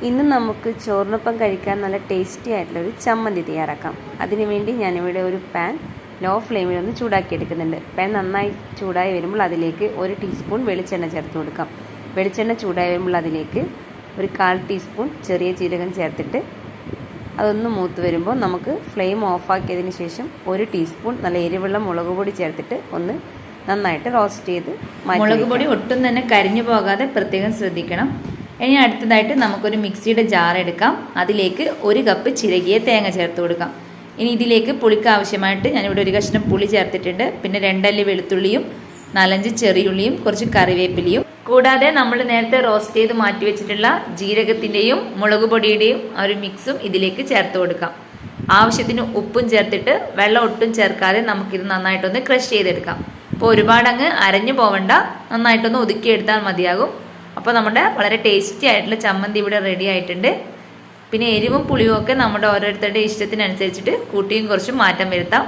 ഇന്ന് നമുക്ക് ചോറിനൊപ്പം കഴിക്കാൻ നല്ല ടേസ്റ്റി ആയിട്ടുള്ള ഒരു ചമ്മന്തി തയ്യാറാക്കാം. അതിനുവേണ്ടി ഞാനിവിടെ ഒരു പാൻ ലോ ഫ്ലെയിമിൽ ഒന്ന് ചൂടാക്കി എടുക്കുന്നുണ്ട്. പാൻ നന്നായി ചൂടായി വരുമ്പോൾ അതിലേക്ക് 1 ടീസ്പൂൺ വെളിച്ചെണ്ണ ചേർത്ത് കൊടുക്കാം. വെളിച്ചെണ്ണ ചൂടായി വരുമ്പോൾ അതിലേക്ക് ഒരു 1/4 ടീസ്പൂൺ ചെറിയ ജീരകം ചേർത്തിട്ട് അതൊന്ന് മൂത്ത് വരുമ്പോൾ നമുക്ക് ഫ്ലെയിം ഓഫാക്കിയതിന് ശേഷം 1 ടീസ്പൂൺ നല്ല എരിവുള്ള മുളക് പൊടി ചേർത്തിട്ട് ഒന്ന് നന്നായിട്ട് റോസ്റ്റ് ചെയ്ത് മുളക് പൊടി ഒട്ടും തന്നെ കരിഞ്ഞു പോകാതെ പ്രത്യേകം ശ്രദ്ധിക്കണം. ഇനി അടുത്തതായിട്ട് നമുക്കൊരു മിക്സിയുടെ ജാർ എടുക്കാം. അതിലേക്ക് 1 കപ്പ് ചിരകിയ തേങ്ങ ചേർത്ത് കൊടുക്കാം. ഇനി ഇതിലേക്ക് പുളിക്ക് ആവശ്യമായിട്ട് ഞാനിവിടെ 1 കഷ്ണം പുളി ചേർത്തിട്ടുണ്ട്. പിന്നെ 2 അല്ലി വെളുത്തുള്ളിയും 4-5 ചെറിയുള്ളിയും കുറച്ച് കറിവേപ്പിലയും കൂടാതെ നമ്മൾ നേരത്തെ റോസ്റ്റ് ചെയ്ത് മാറ്റി വെച്ചിട്ടുള്ള ജീരകത്തിൻ്റെയും മുളക് പൊടിയുടെയും ഒരു മിക്സും ഇതിലേക്ക് ചേർത്ത് കൊടുക്കാം. ആവശ്യത്തിന് ഉപ്പും ചേർത്തിട്ട് വെള്ളം ഒട്ടും ചേർക്കാതെ നമുക്കിത് നന്നായിട്ടൊന്ന് ക്രഷ് ചെയ്തെടുക്കാം. അപ്പോൾ ഒരുപാട് അങ്ങ് അരഞ്ഞു പോവണ്ട, നന്നായിട്ടൊന്ന് ഒതുക്കിയെടുത്താൽ മതിയാകും. അപ്പോൾ നമ്മുടെ വളരെ ടേസ്റ്റി ആയിട്ടുള്ള ചമ്മന്തി ഇവിടെ റെഡി ആയിട്ടുണ്ട്. പിന്നെ എരിവും പുളിയും ഒക്കെ നമ്മുടെ ഓരോരുത്തരുടെ ഇഷ്ടത്തിനനുസരിച്ചിട്ട് കൂട്ടിയും കുറച്ചും മാറ്റം വരുത്താം.